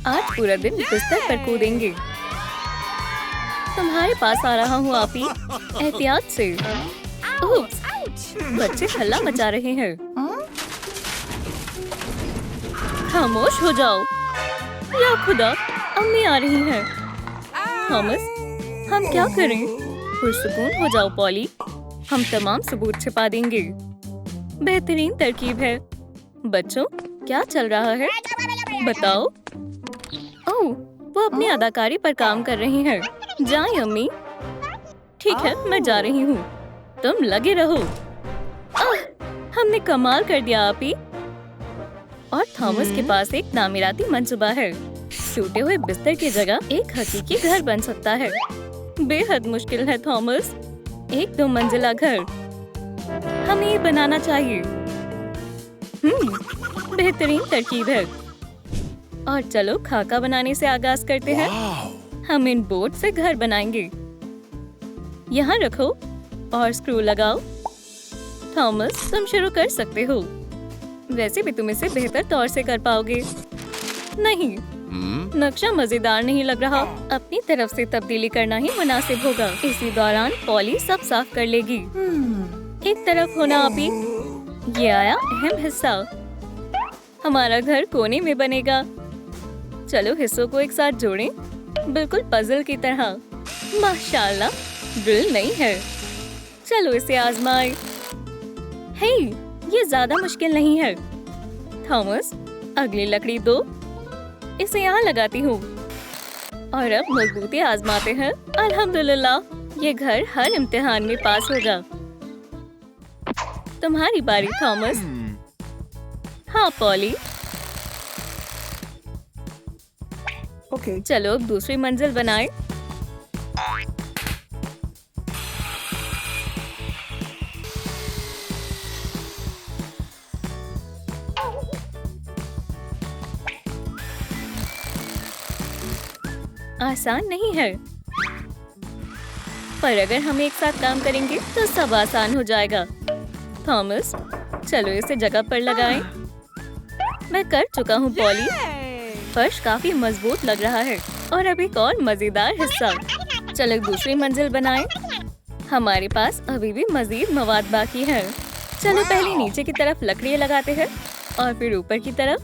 आज पूरा दिन बिस्तर पर कूदेंगे। तुम्हारे पास आ रहा हूँ आपी, एहतियात से। उप्स, बच्चे हल्ला मचा रहे हैं। खामोश हो जाओ। या खुदा, अम्मी आ रही हैं। थॉमस, हम क्या करें? पुरसुकून हो जाओ पॉली, हम तमाम सबूत छिपा देंगे। बेहतरीन तरकीब है। बच्चों, क्या चल रहा है? बताओ। ओह, वो अपनी अदाकारी पर काम कर रही हैं। जाएं अम्मी। ठीक है, मैं जा रही हूँ। तुम लगे रहो। हमने कमाल कर दिया आपी। और थॉमस के पास एक तामीराती मंसूबा है। टूटे हुए बिस्तर की जगह एक हकीकी घर बन सकता है। बेहद मुश्किल है थॉमस, एक 2 मंजिला घर। हमें ये बनाना चाहिए। बेहतरीन तरकीब है। और चलो खाका बनाने से आगाज करते हैं। हम इन बोर्ड से घर बनाएंगे। यहाँ रखो और स्क्रू लगाओ। थॉमस, तुम शुरू कर सकते हो। वैसे भी तुम इसे बेहतर तौर से कर पाओगे। नहीं, नक्शा मजेदार नहीं लग रहा। अपनी तरफ से तब्दीली करना ही मुनासिब होगा। इसी दौरान पॉली सब साफ कर लेगी। एक तरफ होना अभी। ये आया अहम हिस्सा। हमारा घर कोने में बनेगा। चलो हिस्सों को एक साथ जोड़ें, बिल्कुल पजल की तरह। माशाल्लाह, ड्रिल नहीं है। चलो इसे आजमाएं। हे, ये ज्यादा मुश्किल नहीं है। थॉमस, अगली लकड़ी दो। इसे यहाँ लगाती हूँ। और अब मजबूती आजमाते हैं। अल्हम्दुलिल्लाह, ये घर हर इम्तिहान में पास होगा। तुम्हारी बारी थॉमस। हाँ पॉली। ओके। चलो अब दूसरी मंजिल बनाएं। आसान नहीं है, पर अगर हम एक साथ काम करेंगे तो सब आसान हो जाएगा। थॉमस, चलो इसे जगह पर लगाएं। मैं कर चुका हूँ पॉली। फर्श काफी मजबूत लग रहा है। और अब एक और मजेदार हिस्सा। चलो दूसरी मंजिल बनाएं। हमारे पास अभी भी मजीद मवाद बाकी है। चलो पहले नीचे की तरफ लकड़ियाँ लगाते हैं और फिर ऊपर की तरफ।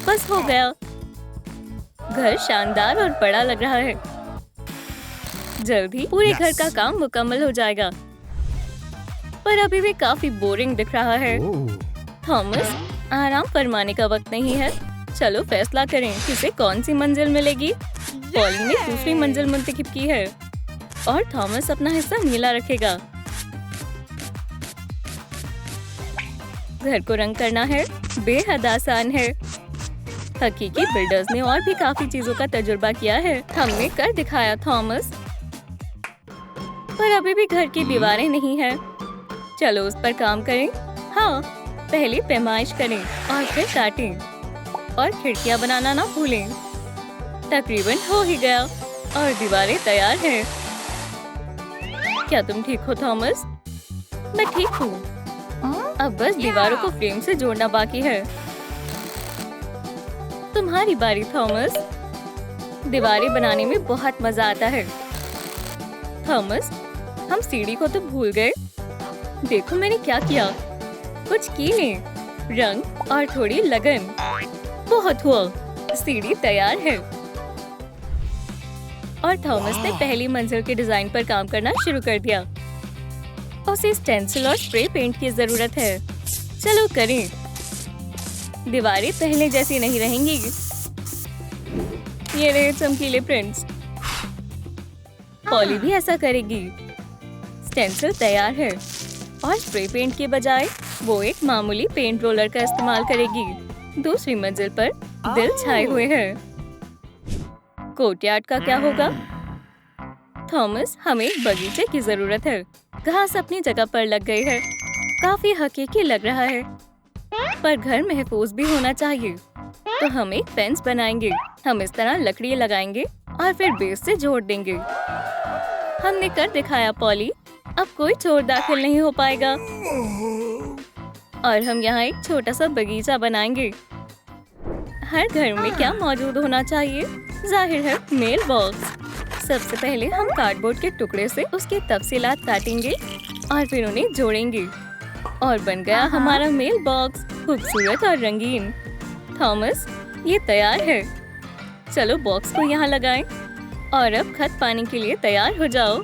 बस हो गया। घर शानदार और बड़ा लग रहा है। जल्द ही पूरे घर का काम मुकम्मल हो जाएगा। पर अभी भी काफी बोरिंग दिख रहा है। थॉमस, आराम फरमाने का वक्त नहीं है। चलो फैसला करें किसे कौन सी मंजिल मिलेगी। पॉली ने दूसरी मंजिल मुंतखब की है और थॉमस अपना हिस्सा नीला रखेगा। घर को रंग करना है, बेहद आसान है। हकीकी बिल्डर्स ने और भी काफी चीजों का तजुर्बा किया है। हमने कर दिखाया थॉमस। पर अभी भी घर की दीवारें नहीं हैं। चलो उस पर काम करें। हाँ, पहले पैमाइश करें और फिर काटें। और खिड़कियां बनाना ना भूलें। तकरीबन हो ही गया और दीवारें तैयार हैं। क्या तुम ठीक हो थॉमस? मैं ठीक हूँ। अब बस दीवारों को फ्रेम से जोड़ना बाकी है। तुम्हारी बारी थॉमस। दीवारें बनाने में बहुत मजा आता है। थॉमस, हम सीढ़ी को तो भूल गए। देखो मैंने क्या किया। कुछ कीलें, रंग और थोड़ी लगन। बहुत हुआ, सीढ़ी तैयार है। और थॉमस ने पहली मंजिल के डिजाइन पर काम करना शुरू कर दिया। उसे स्टेंसिल और स्प्रे पेंट की जरूरत है। चलो करें। दीवारें पहले जैसी नहीं रहेंगी। ये रहे चमकीले प्रिंट्स। पॉली भी ऐसा करेगी। स्टेंसिल तैयार है और स्प्रे पेंट के बजाय वो एक मामूली पेंट रोलर का इस्तेमाल करेगी। दूसरी मंजिल पर दिल छाए हुए हैं। कोर्टयार्ड का क्या होगा? थॉमस, हमें एक बगीचे की जरूरत है। घास अपनी जगह पर लग गई है। काफी हकीकी लग रहा है, पर घर महफूज भी होना चाहिए। तो हम एक फेंस बनाएंगे। हम इस तरह लकड़ी लगाएंगे और फिर बेस से जोड़ देंगे। हमने कर दिखाया पॉली। अब कोई चोर दाखिल नहीं हो पाएगा। और हम यहाँ एक छोटा सा बगीचा बनाएंगे। हर घर में क्या मौजूद होना चाहिए? जाहिर है मेल बॉक्स। सबसे पहले हम कार्डबोर्ड के टुकड़े से उसकी तफसीलात काटेंगे और फिर उन्हें जोड़ेंगे और बन गया हमारा मेल बॉक्स, खूबसूरत और रंगीन। थॉमस, ये तैयार है। चलो बॉक्स को यहाँ लगाएं और अब खत पाने के लिए तैयार हो जाओ।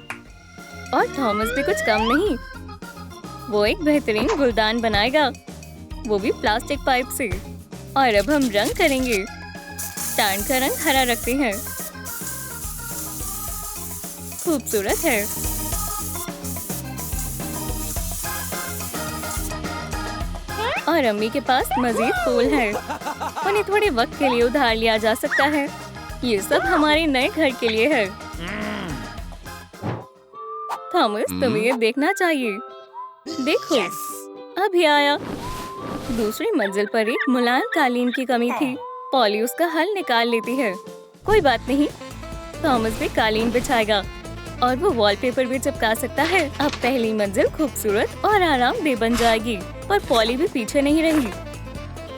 और थॉमस भी कुछ कम नहीं, वो एक बेहतरीन गुलदान बनाएगा, वो भी प्लास्टिक पाइप से। और अब हम रंग करेंगे। स्टैंड का रंग हरा रखते हैं। खूबसूरत है। और अम्मी के पास मजीद फूल है, उन्हें थोड़े वक्त के लिए उधार लिया जा सकता है। ये सब हमारे नए घर के लिए है। थॉमस, तुम्हें ये देखना चाहिए। देखो, अभी आया। दूसरी मंजिल पर एक मुलायम कालीन की कमी थी। पॉली उसका हल निकाल लेती है। कोई बात नहीं, थॉमस भी कालीन बिछाएगा और वो वॉलपेपर भी चिपका सकता है। अब पहली मंजिल खूबसूरत और आरामदेह बन जाएगी। पर पॉली भी पीछे नहीं रही।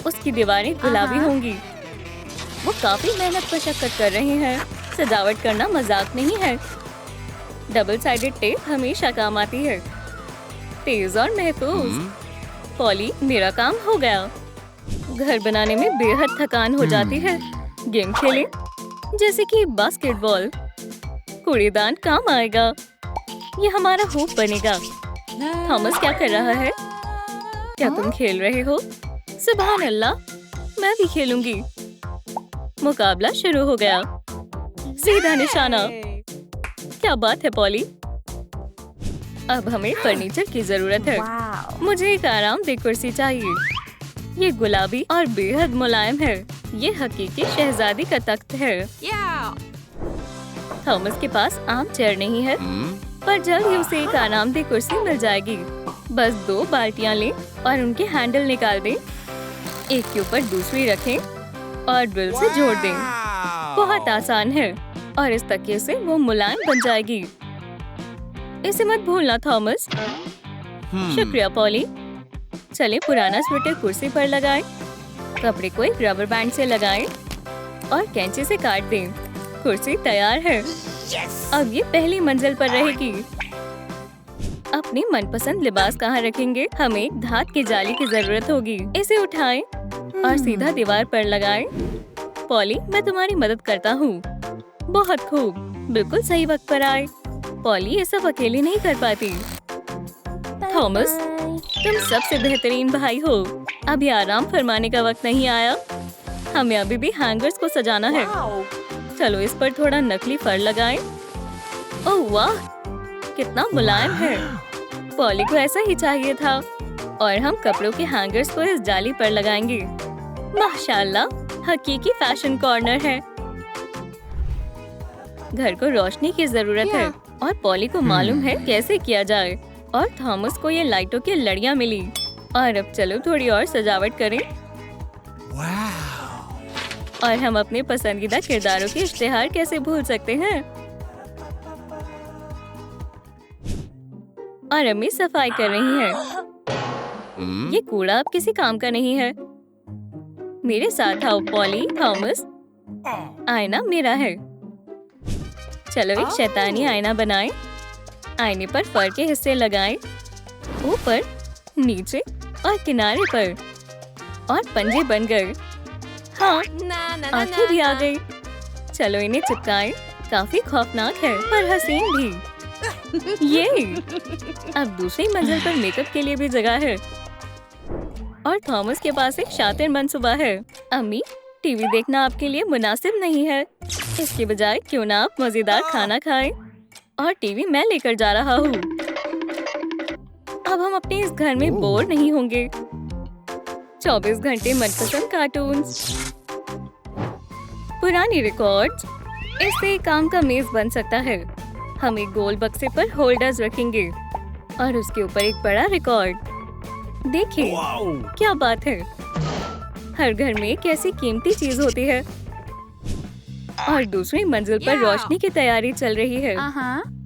उसकी दीवारें गुलाबी होंगी। वो काफी मेहनत मशक्कत कर रहे हैं। सजावट करना मजाक नहीं है। डबल साइडेड टेप हमेशा काम आती है, तेज और महफूज। पॉली, मेरा काम हो गया। घर बनाने में बेहद थकान हो जाती है। गेम खेलें, जैसे कि बास्केटबॉल। कूड़ेदान काम आएगा। ये हमारा होप बनेगा। थॉमस क्या कर रहा है? क्या तुम खेल रहे हो? सुभान अल्लाह, मैं भी खेलूंगी। मुकाबला शुरू हो गया। सीधा निशाना। क्या बात है पॉली। अब हमें फर्नीचर की जरूरत है। मुझे एक आरामदेह कुर्सी चाहिए। ये गुलाबी और बेहद मुलायम है। ये हकीकी शहजादी का तख्त है। थॉमस के पास आम चेयर नहीं है, पर जल्द ही उसे एक आरामदेह कुर्सी मिल जाएगी। बस 2 बाल्टियां लें और उनके हैंडल निकाल दें। एक के ऊपर दूसरी रखें और ड्रिल से जोड़ दें। बहुत आसान है और इस तकिए से वो मुलायम बन जाएगी। इसे मत भूलना थॉमस। शुक्रिया पॉली। चले पुराना स्वेटर कुर्सी पर लगाएं। कपड़े को एक रबर बैंड से लगाएं और कैंची से काट दें। कुर्सी तैयार है। अब ये पहली मंजिल पर रहेगी। अपनी मनपसंद लिबास कहाँ रखेंगे? हमें एक धात की जाली की जरूरत होगी। इसे उठाएं और सीधा दीवार पर लगाएं। पॉली, मैं तुम्हारी मदद करता हूँ। बहुत खूब, बिल्कुल सही वक्त पर आए। पॉली ये सब अकेली नहीं कर पाती। थॉमस, तुम सबसे बेहतरीन भाई हो। अभी आराम फरमाने का वक्त नहीं आया। हमें अभी भी हैंगर्स को सजाना है। चलो इस पर थोड़ा नकली फर लगाएं। ओह वाह, कितना मुलायम है। पॉली को ऐसा ही चाहिए था। और हम कपड़ों के हैंगर्स को इस जाली पर लगाएंगे। माशाल्लाह, हकीकी फैशन कॉर्नर है। घर को रोशनी की जरूरत है और पॉली को मालूम है कैसे किया जाए। और थॉमस को ये लाइटों की लड़ियां मिली। और अब चलो थोड़ी और सजावट करें। और हम अपने पसंदीदा किरदारों के इश्तिहार कैसे भूल सकते हैं। और अम्मी सफाई कर रही है। ये कूड़ा अब किसी काम का नहीं है। मेरे साथ आओ पॉली। थॉमस, आईना मेरा है। चलो एक शैतानी आईना बनाएं। आईने पर फर के हिस्से लगाएं, ऊपर, नीचे और किनारे पर। और पंजे बन गए। हाँ, आंखें भी आ गई। चलो इन्हें चिपकाएं। काफी खौफनाक है पर हसीन भी। ये अब दूसरी मंजिल पर मेकअप के लिए भी जगह है। और थॉमस के पास एक शातिर मनसूबा है। अम्मी, टीवी देखना आपके लिए मुनासिब नहीं है। इसके बजाय क्यों ना आप मजेदार खाना खाएं। और टीवी मैं लेकर जा रहा हूँ। अब हम अपने इस घर में बोर नहीं होंगे। 24 घंटे मनपसंद कार्टून्स, पुरानी रिकॉर्ड्स। इससे एक काम का मेज बन सकता है। हम एक गोल बक्से पर होल्डर्स रखेंगे और उसके ऊपर एक बड़ा रिकॉर्ड। देखिए, क्या बात है। हर घर में एक ऐसी कीमती चीज होती है। और दूसरी मंजिल पर रोशनी की तैयारी चल रही है।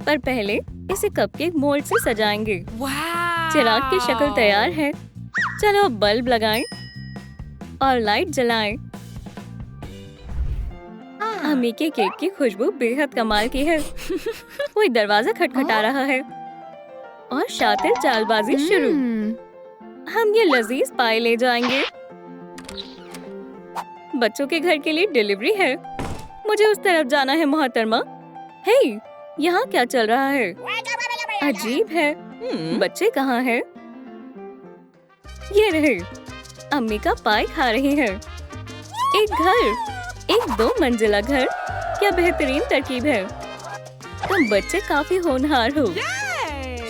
पर पहले इसे कपकेक मोल्ड से सजाएंगे। चिराग की शक्ल तैयार है। चलो अब बल्ब लगाएं और लाइट जलाएं। अम्मी के केक की खुशबू बेहद कमाल की है। कोई दरवाजा खटखटा रहा है और शातिर चालबाजी शुरू। हम ये लजीज पाई ले जाएंगे। बच्चों के घर के लिए डिलीवरी है। मुझे उस तरफ जाना है मोहतरमा। हे, यहाँ क्या चल रहा है? अजीब है। बच्चे कहाँ हैं? ये रहे। अम्मी का पाई खा रही है। एक घर, एक 2 मंजिला घर। क्या बेहतरीन तरकीब है। तुम बच्चे काफी होनहार हो।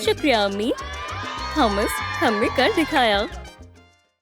शुक्रिया अम्मी। थॉमस, हमने कर दिखाया।